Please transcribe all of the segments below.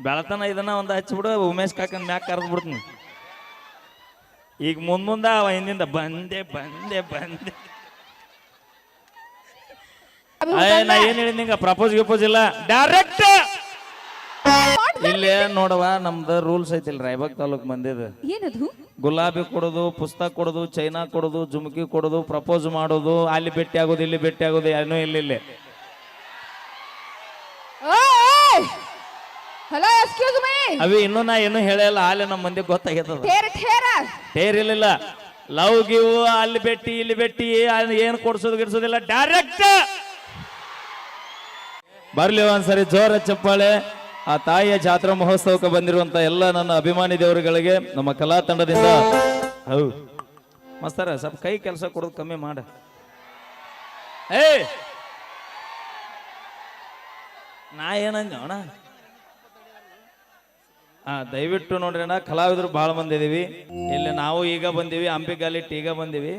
ಬೆಳತನ ಇದನ್ನ ಒಂದು ಹಚ್ಚಿಬಿಡು, ಉಮೇಶ್ ಕಾಕನ್ ಮ್ಯಾಕ್ ಕರೆದು ಬಿಡ್ತೀನಿ. ಈಗ ಮುಂದ ಅವ ಹಿಂದಿಂದ ಬಂದೆ ಬಂದೆ ಬಂದೆ. ನಾ ಏನ್ ಹೇಳಿದ್ ನಿಂಗ ಪ್ರಪೋಸ್ ಗಿಪೋಸ್ ಇಲ್ಲ, ಡೈರೆಕ್ಟ್ ಇಲ್ಲೇ ನೋಡವ. ನಮ್ದು ರೂಲ್ಸ್ ಐತಿಲ್ ರಾಯಬಾಗ್ ತಾಲೂಕ್ ಮಂದಿದ. ಏನದು? ಗುಲಾಬಿ ಕೊಡೋದು, ಪುಸ್ತಕ ಕೊಡೋದು, ಚೈನಾ ಕೊಡೋದು, ಜುಮ್ಕಿ ಕೊಡೋದು, ಪ್ರಪೋಸ್ ಮಾಡೋದು, ಅಲ್ಲಿ ಭೇಟಿ ಆಗೋದು, ಇಲ್ಲಿ ಭೇಟಿ ಆಗೋದು, ಏನೂ ಇಲ್ಲಿ. Hello excuse me. ಅವಿ ಇನ್ನೂ ನಾ ಏನು ಹೇಳಿಲ್ಲ, ಅಲ್ಲಿ ನಮ್ಮ ಮಂದಿ ಗೊತ್ತಾಗ್ಯದ. ಟೇರ್ ಇಲ್ಲ, ಲವ್ ಗಿವ್ ಅಲ್ಲಿ ಭೇಟಿ ಇಲ್ಲಿ ಭೇಟಿ ಏನು ಕೊಡ್ಸೋದು ಗಿಡ್ಸೋದಿಲ್ಲ, ಡೈರೆಕ್ಟ್ ಬರ್ಲಿ. ಒಂದ್ಸರಿ ಜೋರ ಚಪ್ಪಾಳೆ. ಆ ತಾಯಿಯ ಜಾತ್ರಾ ಮಹೋತ್ಸವಕ್ಕೆ ಬಂದಿರುವಂತ ಎಲ್ಲ ನನ್ನ ಅಭಿಮಾನಿ ದೇವರುಗಳಿಗೆ ನಮ್ಮ ಕಲಾ ತಂಡದಿಂದ. ಹೌದು ಮಸ್ತಾರ, ಸ್ವಲ್ಪ ಕೈ ಕೆಲಸ ಕೊಡೋದು ಕಮ್ಮಿ ಮಾಡ. ನಾ ಏನಂದ ಅಣ್ಣ, ದಯವಿಟ್ಟು ನೋಡ್ರಿ ಅಣ್ಣ, ಕಲಾವಿದರು ಬಹಳ ಮಂದಿ ಇದೀವಿ ಇಲ್ಲಿ. ನಾವು ಈಗ ಬಂದಿವಿ, ಅಂಬಿಗಾಲಿಟ್ಟು ಈಗ ಬಂದಿವಿ.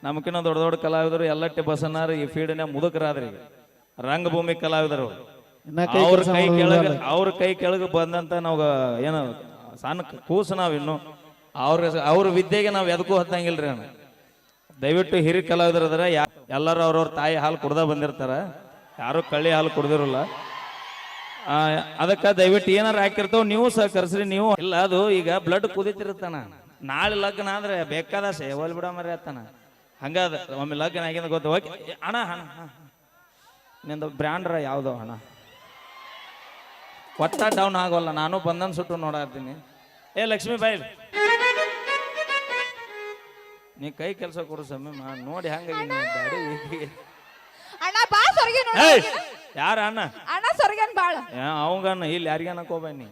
ನಮ್ಕಿನ್ನ ದೊಡ್ಡ ದೊಡ್ಡ ಕಲಾವಿದರು ಎಲ್ಲಟ್ಟಿ ಬಸನಾರು ಈ ಫೀಲ್ಡ್ನ ಮುದುಕರಾದ್ರಿ, ರಂಗಭೂಮಿ ಕಲಾವಿದರು. ಅವ್ರ ಕೈ ಕೆಳಗೆ ಬಂದಂತ ನಾವು ಏನು ಸಣ್ಣ ಕೂಸು ನಾವ್ ಇನ್ನು ಅವ್ರ ವಿದ್ಯೆಗೆ ನಾವ್ ಎದಕ್ಕೂ ಹತ್ತಂಗಿಲ್ರಿ ಅಣ್ಣ. ದಯವಿಟ್ಟು ಹಿರಿಯ ಕಲಾವಿದರು ಅದಾರ, ಎಲ್ಲರೂ ಅವ್ರವ್ರ ತಾಯಿ ಹಾಲು ಕುಡ್ದ ಬಂದಿರ್ತಾರ, ಯಾರು ಕಳ್ಳಿ ಹಾಲು ಕುಡ್ದಿರಲ್ಲ. ಅದಕ್ಕೆ ದಯವಿಟ್ಟು ಏನಾರು ಹಾಕಿರ್ತಾವ ನೀವು ಸಹಕರಿಸ್ರಿ. ನೀವು ಇಲ್ಲ, ಅದು ಈಗ ಬ್ಲಡ್ ಕುದಿತಿರ್ತಾನ, ನಾಳೆ ಲಗ್ನ ಆದ್ರೆ ಬೇಕಾದ ಸೇವಲ್ ಬಿಡ ಮರಿ ಆತಾನ. ಹಂಗಾದ ಒಮ್ಮೆ ಲಗ್ನ ಆಗಿಂದ ಗೊತ್ತ. ಓಕೆ ಅಣ್ಣ, ಹಣ ನಿಂದು ಬ್ರ್ಯಾಂಡ್ರ ಯಾವ್ದೋ ಅಣ್ಣ, ಒಟ್ಟ ಡೌನ್ ಆಗೋಲ್ಲ. ನಾನು ಬಂದನ್ ಸುಟ್ಟು ನೋಡಾಡ್ತೀನಿ. ಲಕ್ಷ್ಮೀ ಬಾಯಿ, ನೀ ಕೈ ಕೆಲಸ ಕೊಡು ಸಮಯ ನೋಡಿ ಹಂಗಾಗಿ ಯಾರ ಅಣ್ಣ ಬಾಳ ಅವಂಗಣ್ಣ ಇಲ್ಲಿ ಯಾರಿಗನ್ನ ಕೋಬನ್ನಿ.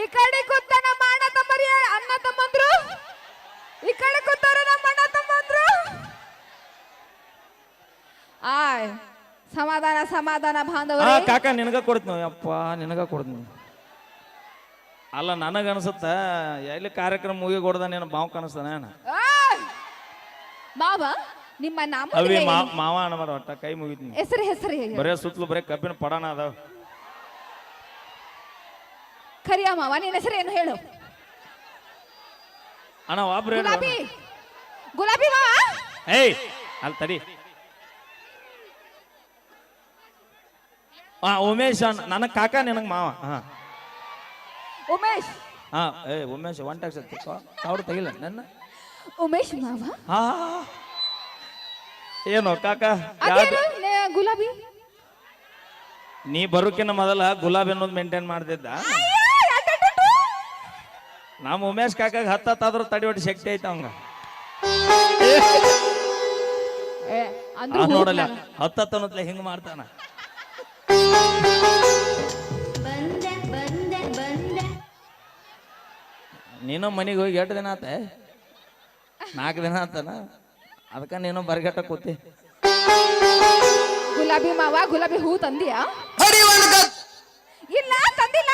ಈ ಕಡೆ ಕೂತ ನಮ್ಮ ಅಣ್ಣ ತಮ್ಮರಿ ಅಣ್ಣ ತಮ್ಮಂದ್ರು, ಈ ಕಡೆ ಕೂತಾರ ನಮ್ಮ ಅಣ್ಣ ತಮ್ಮಂದ್ರು. ಆಯ್ ಸಮಾಧಾನ ಸಮಾಧಾನ ಬಾಂಧವರೇ. ಕಾಕ ನಿನಗ ಕೊಡ್ತೀನಿ, ಅಪ್ಪ ನಿನಗ ಕೊಡ್ತೀನಿ. ಅಲ್ಲ ನನಗನ್ಸುತ್ತ ಎಲ್ಲಿ ಕಾರ್ಯಕ್ರಮ ಮುಗಿ ಕೊಡ್ದ ನೀನು ಮಾವು ಕಾಣಿಸ್ತಾನ ಮಾವ. ನಿಮ್ಮ ನಾಮ ಮಾವ ಅನ್ನ ಒಟ್ಟ ಕೈ ಮುಗಿತೀನಿ. ಹೆಸರು ಬರೇ ಸುತ್ತಲೂ ಬರೇ ಕಬ್ಬಿನ ಪಡಾನ ಅದಾವ. ಕರಿಯ ಮಾವ, ನಿನ್ನ ಹೆಸರು ಏನು ಹೇಳು? ಅಣ್ಣ ಒಬ್ರು ಗುಲಾಬಿ ಮಾವ. ಅಲ್ಲಿ ತಡಿ. ಉಮೇಶ್ ನನ್ನ ಕಾಕ, ನಿನಗ್ ಮಾವ. ಉಮೇಶ್. ಉಮೇಶ್ ಒನ್ ಟ್ಯಾಕ್ಸ್ ಅವ್ರು ತೆಗಿಲ್ಲ ನನ್ನ ಉಮೇಶ್ ಮಾವ. ಏನು ಕಾಕ ಗುಲಾಬಿ? ನೀ ಬರೋಕಿನ ಮೊದಲ ಗುಲಾಬಿ ಅನ್ನೋದು ಮೇಂಟೈನ್ ಮಾಡ್ತಿದ್ದ. ನಮ್ಮ ಉಮೇಶ್ ಕಾಕಾಗ ಹತ್ತಾದ್ರೂ ತಡಿವಟ್ಟು ಶಕ್ತಿ ಐತ ಅವಂಗ. ನೋಡಲ್ಲ ಹತ್ತನ್ನೋದ್ಲೆ ಹಿಂಗ್ ಮಾಡ್ತಾನ. ನೀನು ಮನೆಗೆ ಹೋಗಿ 8 ದಿನ ಆತ, 4 ದಿನ ಆತನ. ಅದಕ್ಕ ನೀನು ಬರ್ಗಟ್ಟ ಕೂತಿ. ಗುಲಾಬಿ ಮಾವ, ಗುಲಾಬಿ ಹೂ ತಂದಿಯಾ? ಇಲ್ಲ ತಂದಿಲ್ಲ.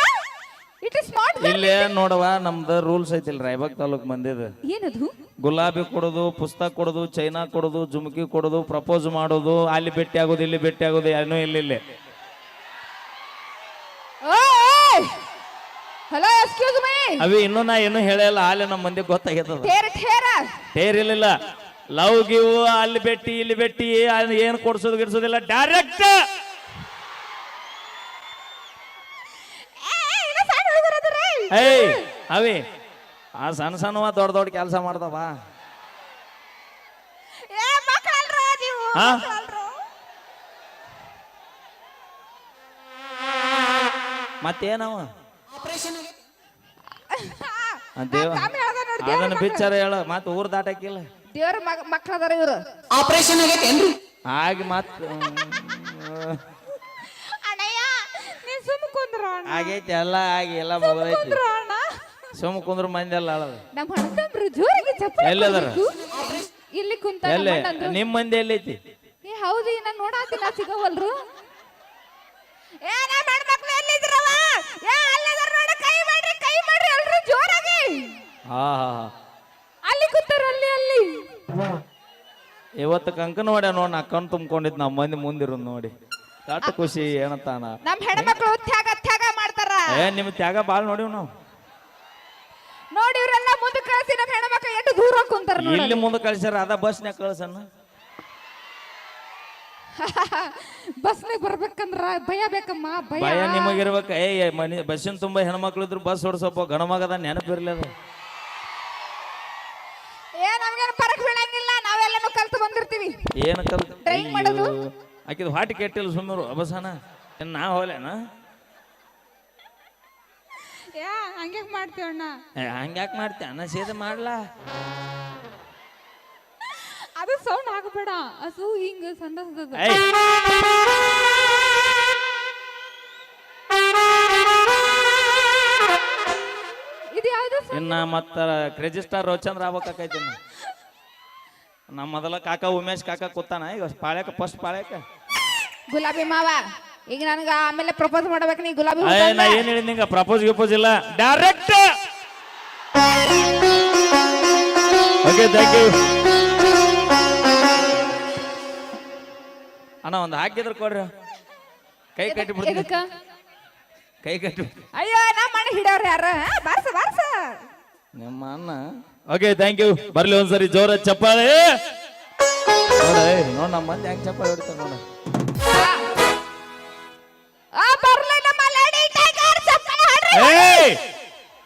It is not. ಇಲ್ಲೇ ನೋಡವ, ನಮ್ದು ರೂಲ್ಸ್ ಐತಿಲ್ ರಾಯಬಾಗ್ ತಾಲೂಕ್ ಮಂದಿದ. ಏನದು? ಗುಲಾಬಿ ಕೊಡೋದು, ಪುಸ್ತಕ ಕೊಡೋದು, ಚೈನಾ ಕೊಡೋದು, ಜುಮ್ಕಿ ಕೊಡೋದು, ಪ್ರಪೋಸ್ ಮಾಡೋದು, ಅಲ್ಲಿ ಭೇಟಿ ಆಗೋದು, ಇಲ್ಲಿ ಭೇಟಿ ಆಗೋದು, ಏನೂ ಇಲ್ಲಿ. Hello excuse me. ಅವಿ ಇನ್ನೂ ನಾ ಏನು ಹೇಳಿಲ್ಲ, ಅಲ್ಲಿ ನಮ್ಮ ಮಂದಿ ಗೊತ್ತಾಗ್ಯದ. ಟೇರ್ ಇಲ್ಲ, ಲವ್ ಗಿವ್ ಅಲ್ಲಿ ಭೇಟಿ ಇಲ್ಲಿ ಭೇಟಿ ಏನು ಕೊಡ್ಸೋದು ಗಿಡ್ಸೋದಿಲ್ಲ, ಡೈರೆಕ್ಟ್ ಅವಿ ಆ ಸಣ್ಣ ಸಣ್ಣವ ದೊಡ್ಡ ದೊಡ್ಡ ಕೆಲಸ ಮಾಡ್ತಾವ. ಮತ್ತೇನವ ಅದನ್ನ ಬಿಚ್ಚಾರ ಹೇಳ, ಮತ್ ಊರ್ ದಾಟಕ್ಕಿಲ್ಲ. ದೇವ್ರ ಮಕ್ಕಳದಾರ ಇವ್ರು. ಆಪರೇಷನ್ ಆಗೈತೇನ್ರಿ? ಆಗಿ ಮತ್ ಆಗೈತಿ, ಎಲ್ಲ ಆಗಿ ಎಲ್ಲ ಮುಗದೈತಿ. ಸುಮ್ ಕುಂದ್ರ ಮಂದಿ ಎಲ್ಲ ಅಳದ. ಎಲ್ಲದಾರ? ಇಲ್ಲಿ ಕುಂತ ಎಲ್ಲೇ ನಿಮ್ ಮಂದಿ ಎಲ್ಲೈತಿ? ಹೌದು, ನಾನು ನೋಡಾತಿನ ಸಿಗವಲ್ರು. ಅಲ್ಲಿ ಕೂತಾರ, ಅಲ್ಲಿ ಇವತ್ತು ಕಂಕನ ಹೊಡ್ಯ ನೋಡ್, ನಾ ಕಣ್ ತುಂಬ್ಕೊಂಡಿದ್ ನಮ್ಮ ಮಂದಿ ಮುಂದಿರೋದು ನೋಡಿ. ದಟ್ ಖುಷಿ ಏನಂತಾನ ನಮ್ ಹೆಣ್ಮಕ್ಳು ತ್ಯಾಗ ತ್ಯಾಗ ಮಾಡ್ತಾರ. ನಿಮ್ ತ್ಯಾಗ ಬಾಳ್ ನೋಡಿವ್ ನಾವು. ನೋಡಿ ಇವ್ರೆಲ್ಲ ಮುಂದೆ ಕಳಿಸಿ ನಮ್ ಹೆಣ್ಮಕ್ಳು ಎಷ್ಟು ದೂರ ಕುಂತಾರ ನೋಡಿ. ಇಲ್ಲಿ ಮುಂದೆ ಕಳ್ಸ್ಯಾರ ಅದ ಬಸ್ನ್ಯಾಗ ಕಳ್ಸನ್ನ. ಬಸ್ನಾಗ ಬರ್ಬೇಕಂದ್ರ ಭಯ ಬೇಕಮ್ಮ ಭಯ. ಭಯ ನಿಮಗಿರ್ಬೇಕ. ಮನಿ ಬಸ್ಸಿನ ತುಂಬಾ ಹೆಣ್ಮಕ್ಳು ಇದ್ರು ಬಸ್ ಹೊಡ್ಸಪ್ಪ ಗಣಮಗದ ನೆನಪಿರ್ಲಿ ಅದು. ನಮ್ಗೇನು ಫರಕ್ ಬೀಳಂಗಿಲ್ಲ, ನಾವೆಲ್ಲನೂ ಕಲ್ತು ಬಂದಿರ್ತೀವಿ. ಏನ್ ಕಲ್ ಡ್ರೈವಿಂಗ್ ಮಾಡೋದು ಆಕಿದ್ ಹಾಟಿ ಕೆಟ್ಟಿಲ್ಲ ಸುಮ್ಮರು ಅಬಸಾನ ನಾ ಹೋಲೇನ ಹಂಗೆ ಮಾಡ್ತೀವಣ್ಣ. ಹಂಗ್ಯಾಕ್ ಮಾಡ್ತೀಯ ಅನ್ನ ಸೇದೆ ಮಾಡ್ಲಾ. ಅದು ಸೌಂಡ್ ಆಗಬೇಡ, ಅದು ಹಿಂಗ ಸಂದರ್ಭದ ಇದು ಯಾವ್ದು ಇನ್ನ ಮತ್ತ ಕ್ರೆಜಿಸ್ಟಾರ್ ರೋಚಂದ್ರ ಆಗ್ಬೇಕಾಕೈತಿ. ನಮ್ಮ ಮೊದಲ ಕಾಕ ಉಮೇಶ್ ಕಾಕ ಕೂತಾನ ಈಗ ಪಾಳ್ಯಕ ಫಸ್ಟ್ ಪಾಳ್ಯಕ. ಗುಲಾಬಿ ಮಾವ ಈಗ ನನಗ ಆಮೇಲೆ ಪ್ರಪೋಸ್ ಮಾಡ್ಬೇಕು ನೀ ಗುಲಾಬಿ. ನಾ ಏನ್ ಹೇಳಿದ್ ನಿಂಗ ಪ್ರಪೋಸ್ ಗಿಪೋಸ್ ಇಲ್ಲ, ಡೈರೆಕ್ಟ್. ಓಕೆ ಥ್ಯಾಂಕ್ ಯು ಅಣ್ಣ. ಒಂದು ಹಾಕಿದ್ರು ಕೊಡ್ರಿ, ಕೈ ಕಟ್ಟಿ ಬಿಡ್ತೀನಿ. ಕೈ ಕಟ್ಟಿ. ಅಯ್ಯೋ ನಮ್ಮ ಅಣ್ಣ ಹಿಡಿಯವ್ರ ಯಾರ ಬಾರ್ಸ ಬಾರ್ಸ ನಿಮ್ಮ ಅಣ್ಣ. Okay thank you. ಬರ್ಲಿ ಒಂದ್ಸರಿ ಜೋರ ಚಪ್ಪಾಳೆ ನೋಡ. ನಮ್ಮ ಮಂದಿ ಹೆಂಗ್ ಚಪ್ಪಾಳೆ ಹೊಡಿತಾರ ನೋಡ.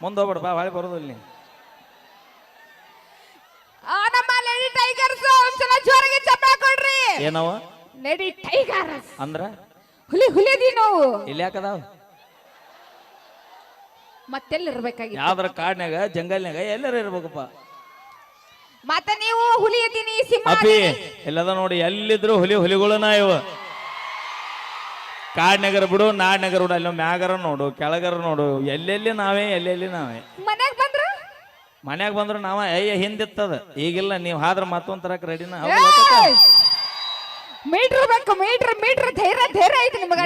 ಮುಂದೆ ಹೋಗ್ಬೇಡ ಬಾ, ಹೊಳೆ ಬರೋದು ಇಲ್ಲಿ. ನಮ್ಮ ಲೇಡಿ ಟೈಗರ್ಸ್ ಒಂದ್ಸಲ ಜೋರಾಗಿ ಚಪ್ಪಾಳೆ ಕೊಡ್ರಿ. ಏನವ ಲೇಡಿ ಟೈಗರ್ಸ್ ಅಂದ್ರ ಹುಲಿ ಹುಲಿದಿ ನಾವು ಇಲ್ಲಿ ಯಾಕದಾವ? ಮತ್ತೆಲ್ಲಿರ್ಬೇಕಾಗಿತ್ತು? ಯಾವ್ದಾರ ಕಾಡ್ನ್ಯಾಗ ಜಂಗಲ್ನ್ಯಾಗ ಎಲ್ಲರ ಇರ್ಬೇಕಪ್ಪ. ಮತ್ತೆ ನೀವು ಹುಲಿ ಇದ್ದೀನಿ ಸಿಂಹ ಅಪ್ಪಿ ಎಲ್ಲದ ನೋಡಿ, ಎಲ್ಲಿದ್ರು ಹುಲಿಗಳನ್ನ ಇವ. ಕಾಡ್ನಗರ ಬಿಡು, ನಾಡ್ನಗರ ಬಿಡು, ಅಲ್ಲಿ ಮ್ಯಾಗರ ನೋಡು, ಕೆಳಗರ ನೋಡು, ಎಲ್ಲೆಲ್ಲಿ ನಾವೇ. ಮನ್ಯಾಗ ಬಂದ್ರ ಮನ್ಯಾಗ ಬಂದ್ರು ನಾವ ಹಿಂದಿತ್ತದ. ಈಗಿಲ್ಲ, ನೀವು ಆದ್ರ ಮತ್ತೊಂದ್ ತರಕ್ ರೆಡಿನ. ಮೀಟ್ರ್ ಬೇಕು, ಮೀಟ್ರ್ ಮೀಟ್ರ್ ಧೈರ್ಯ ಧೈರ್ಯ ಐತಿ ನಿಮಗ.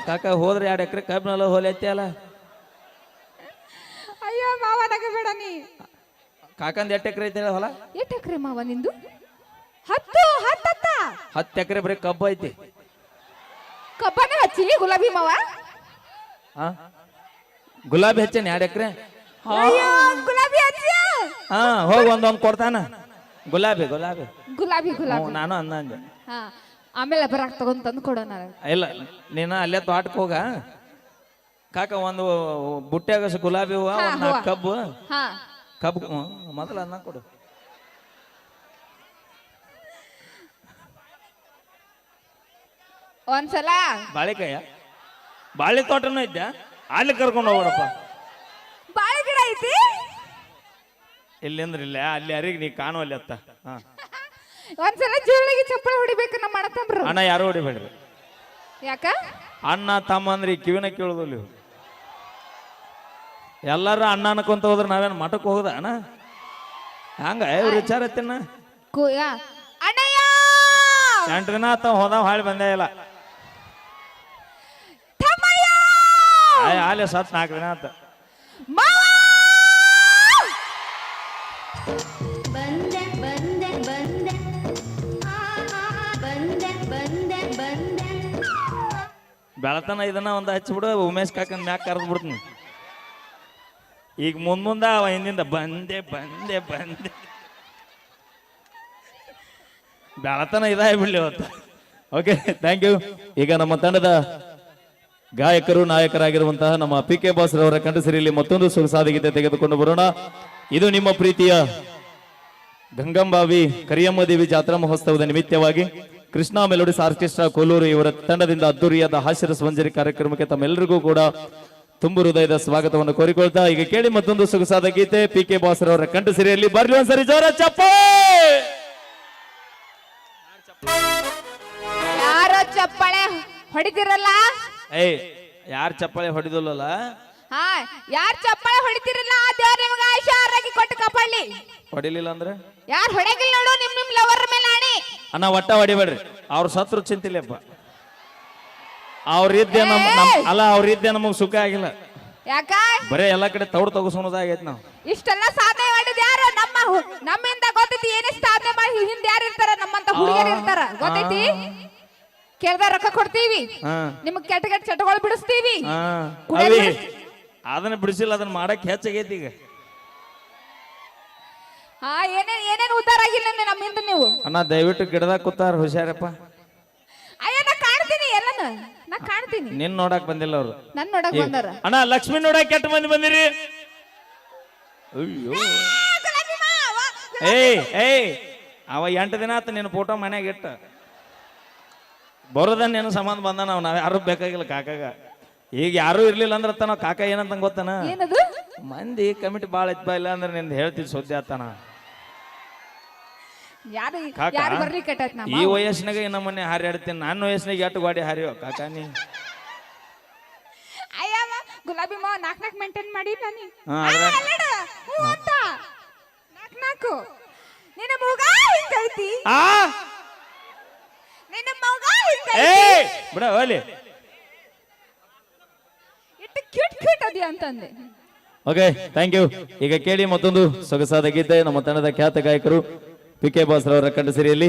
ಕಾಕ ಹೋದ್ರೆ 2 ಎಕರೆ ಕಬ್ಬಿನಲ್ಲ ಹೋಲಿ ಐತಿ ಅಲ್ಲ. ಅಯ್ಯೋ ಮಾವ ನಗಬೇಡ ನೀ. ಕಾಕಂದ್ 8 ಎಕರೆ ಐತಿ ಹೊಲ? 8 ಎಕರೆ ಮಾವ ನಿಂದು? 10 ಎಕರೆ ಬರೀ ಕಬ್ಬು ಐತಿ. ಕಬ್ಬನ ಹಚ್ಚಿ ಗುಲಾಬಿ ಮಾವ. ಗುಲಾಬಿ ಹಚ್ಚೇನಿ 2 ಎಕರೆ. ಗುಲಾಬಿ ಹಚ್ಚಿ ಹೋಗಿ ಒಂದೊಂದ್ ಕೊಡ್ತಾನ. ಗುಲಾಬಿ ಗುಲಾಬಿ ಗುಲಾಬಿ ಗುಲಾಬಿ ನಾನು ಅಂದೆ. ಆಮೇಲೆ ಬರಾಕ್ ತಗೊಂಡ್ ತಂದು ಕೊಡೋಣ. ಇಲ್ಲ, ನೀನ ಅಲ್ಲೇ ತೋಟಕ್ಕೆ ಹೋಗ ಕಾಕ. ಒಂದು ಬುಟ್ಟ್ಯಾಗ ಗುಲಾಬಿ ಹೂವ, ಒಂದ್ 4 ಕಬ್ಬು. ಕಬ್ಬು ಮೊದಲ ಅನ್ನ ಕೊಡು. ಒಂದ್ಸಲ ಬಾಳೆಕಾಯ ಬಾಳೆ ತೋಟನೂ ಇದ್ದ, ಅಲ್ಲಿ ಕರ್ಕೊಂಡು ಹೋಗ್ಬಿಡಪ್ಪ. ಬಾಳೆ ಗಿಡ ಐತಿ ಇಲ್ಲಿಂದ್ರ ಇಲ್ಲ, ಅಲ್ಲಿ ಅರಿಗೆ ನೀ ಕಾಣುವಲ್ಲಿ ಅತ್ತ. ಒಂದ್ಸಲ ಜೋಳಿಗೆ ಚಪ್ಪಳ ಹೊಡಿಬೇಕು ನಮ್ಮ ಅಣ್ಣ ತಮ್ಮರು. ಅಣ್ಣ ಯಾರು ಹೊಡಿಬೇಡ್ರಿ. ಯಾಕ? ಅಣ್ಣ ತಮ್ಮ ಅಂದ್ರಿ ಕಿವಿನ ಕೇಳುದಿಲ್ಲ ಇವು. ಎಲ್ಲಾರು ಅಣ್ಣ ಅನ್ಕೊಂತ ಹೋದ್ರೆ ನಾವೇನು ಮಠಕ್ಕೆ ಹೋಗುದ ಅಣ್ಣ? ಹಂಗ ಇವ್ರು ವಿಚಾರ ಐತಿನ. ಅಣ್ಣಯ್ಯ 8 ದಿನ ಆತ ಹೋದ, ಹಾಳಿ ಬಂದೇ ಇಲ್ಲ. ಆಲೆ ಸತ್ 4 ದಿನ ಆತ. ಬೆಳತನ ಇದನ್ನ ಒಂದು ಹಚ್ಚಿಬಿಡು, ಉಮೇಶ್ ಕಾಕನ್ ಮ್ಯಾಕ್ ಕರೆದು ಬಿಡ್ತೀನಿ. ಈಗ ಮುಂದ ಅವ ಹಿಂದಿಂದ ಬಂದೆ ಬಂದೆ ಬಂದೆ ಬೆಳತನ ಇದಾಗ್ಬಿಡ್ಲಿ ಇವತ್ತು. Okay thank you. ಈಗ ನಮ್ಮ ತಂಡದ ಗಾಯಕರು ನಾಯಕರಾಗಿರುವಂತಹ ನಮ್ಮ PK ಬಾಸ್ ರವರ ಕಂಠಸಿರಿಯಲ್ಲಿ ಮತ್ತೊಂದು ಸೊಗಸಾದ ಗೀತೆ ತೆಗೆದುಕೊಂಡು ಬರೋಣ. ಇದು ನಿಮ್ಮ ಪ್ರೀತಿಯ ಗಂಗಂಬಾವಿ ಕರಿಯಮ್ಮ ದೇವಿ ಜಾತ್ರಾ ಮಹೋತ್ಸವದ ನಿಮಿತ್ತವಾಗಿ ಕೃಷ್ಣ ಮೆಲೋಡಿಸ್ ಆರ್ಕೆಸ್ಟ್ರಾ ಕೋಲೂರು ಇವರ ತಂಡದಿಂದ ಅದ್ದೂರಿಯಾದ ಹಾಸ್ಯರಸ ಮಂಜರಿ ಕಾರ್ಯಕ್ರಮಕ್ಕೆ ತಮ್ಮೆಲ್ಲರಿಗೂ ಕೂಡ ತುಂಬು ಹೃದಯದ ಸ್ವಾಗತವನ್ನು ಕೋರಿಕೊಳ್ತಾ ಈಗ ಕೇಳಿ ಮತ್ತೊಂದು ಸೊಗಸಾದ ಗೀತೆ PK ಬಾಸ್ ರವರ ಕಂಠಸಿರಿಯಲ್ಲಿ. ಬರ್ಲಿ ಒಂದ್ಸರಿ ಜೋರ ಚಪ್ಪಾಳೆ. ಯಾರೋ ಚಪ್ಪಾಳೆ ಹೊಡಿತಿರಲ್ಲ? ಯಾರು ಚಪ್ಪಾಳೆ ಹೊಡಿದಲ್ಲ? ಯಾರು ಚಪ್ಪಾಳೆ ಹೊಡಿತಿರಲ್ಲ ಆ ದೇವ್ರ ನಿಮ್ಗೆ ಆಶೀರ್ವಾದ ಕೊಟ್ಟು ಕಾಪಾಡಲಿ. ಹೊಡಿಲಿಲ್ಲ ಅಂದ್ರೆ ಯಾರು ಹೊಡೆಗಿಲ್ಲ ನೋಡು, ನಿಮ್ ಲವರ್ ಮೇಲೆ ಆಣಿ. ಅಣ್ಣ ಒಟ್ಟ ಹೊಡಿಬೇಡ್ರಿ, ಅವ್ರ ಸತ್ರು ಚಿಂತಿಲ್ಲಪ್ಪ. ಅವ್ರಿದ್ದೆ ಅಲ್ಲ, ಅವ್ರಿದ್ದೆ ನಮಗ್ ಸುಖ ಆಗಿಲ್ಲ. ಯಾಕ? ಬರೇ ಎಲ್ಲಾ ಕಡೆ ತೌಡ್ ತಗೋಸೋದಾಗೈತ್ ನಾವು. ಇಷ್ಟೆಲ್ಲ ಸಾಧನೆ ಮಾಡಿದ ಯಾರು? ನಮ್ಮಿಂದ ಗೊತ್ತೈತಿ ಏನೇ ಸಾಧನೆ ಮಾಡಿ ಹಿಂದೆ ಯಾರು ಇರ್ತಾರ? ನಮ್ಮಂತ ಹುಡುಗಿಯರು ಇರ್ತಾರ, ಗೊತ್ತೈತಿ? ಕೇಳ್ದ ರೊಕ್ಕ ಕೊಡ್ತೀವಿ ಹಾ ನಿಮಗ್ ಕೆಟ್ಟ ಕೆಟ್ಟ ಚಟಗಳು ಬಿಡಿಸ್ತೀವಿ ಹಾ ಕುಡಿಯೋದ್ ಅವಿ ಅದನ್ನ ಬಿಡಿಸಿಲ್ಲ ಅದನ್ನ ಮಾಡಕ್ ಹೆಚ್ಚಾಗೈತಿ ಈಗ ಹಾ ಏನೇನ್ ಉದ್ದಾರ ಆಗಿಲ್ಲ ನಮ್ಮಿಂದ ನೀವು ಅಣ್ಣ ದಯವಿಟ್ಟು ಗಿಡದಾಗ ಕೂತಾರ ಹುಷಾರಪ್ಪ ಅಯ್ಯ ನಾ ಕಾಣ್ತೀನಿ ಎಲ್ಲನ ನಾ ಕಾಣ್ತೀನಿ ನಿನ್ ನೋಡಕ್ ಬಂದಿಲ್ಲ ಅವ್ರು ನನ್ ನೋಡಕ್ ಬಂದಾರ ಅಣ್ಣ ಲಕ್ಷ್ಮಿ ನೋಡಕ್ ಕೆಟ್ಟ ಮಂದಿ ಬಂದಿರಿ ಅಯ್ಯೋ ಏಯ್ ಅವ 8 ದಿನ ಆತ ನಿನ್ನ ಫೋಟೋ ಮನ್ಯಾಗ ಇಟ್ಟ ಬರೋದ ನಿನ್ನ ಸಂಬಂಧ ಬಂದ ನಾವ್ ಯಾರು ಬೇಕಾಗಿಲ್ಲ ಕಾಕಾಗ ಈಗ ಯಾರು ಇರ್ಲಿಲ್ಲ ಅಂದ್ರೆ ನಾವು ಕಾಕ ಏನಂತ ಗೊತ್ತಾನ ಏನದು ಮಂದಿ ಕಮಿಟಿ ಬಾಳ ಇದ್ಬಾ ಇಲ್ಲ ಅಂದ್ರೆ ನಿಂದ ಹೇಳ್ತಿದ್ ಸುದ್ದಿ ಆತಾನ ಯಾರು ಕಾಕ ಯಾರು ಬರ್ಲಿ ಕೆಟ್ಟತ್ ಈ ವಯಸ್ಸಿನಾಗ ಇನ್ನ ಮೊನ್ನೆ ಹಾರಾಡ್ತೀನಿ ನನ್ನ ವಯಸ್ಸಿನಾಗ ಎಷ್ಟು ಗಾಡಿ ಹಾರಿಯೋ ಕಾಕ ನೀ ಅಯ್ಯವ ಗುಲಾಬಿ ಮಾವ ನಾಕ್ ಮೇಂಟೈನ್ ಮಾಡಿ ನಾನಿ ಹಾ, ಅದ್ರಾಗ- ನಾಕು ನಿನ್ನ ಮೂಗ ಹಿಂಗೈತಿ ಆ ನಿನ್ನ ಮೂಗ ಹಿಂಗೈತಿ ಏ ಬಿಡ ಹೋಲಿ ಎಷ್ಟು ಕ್ಯೂಟ್ ಅದಿ ಅಂತಂದೆ ಓಕೆ ಥ್ಯಾಂಕ್ ಯು ಈಗ ಕೇಳಿ ಮತ್ತೊಂದು ಸೊಗಸಾದ ಗೀತೆ ನಮ್ಮ ತಂಡದ ಖ್ಯಾತ ಗಾಯಕರು ಪಿ ಕೆ ಬಾಸ್ರವರ ಕಂಠಸಿರಿಯಲ್ಲಿ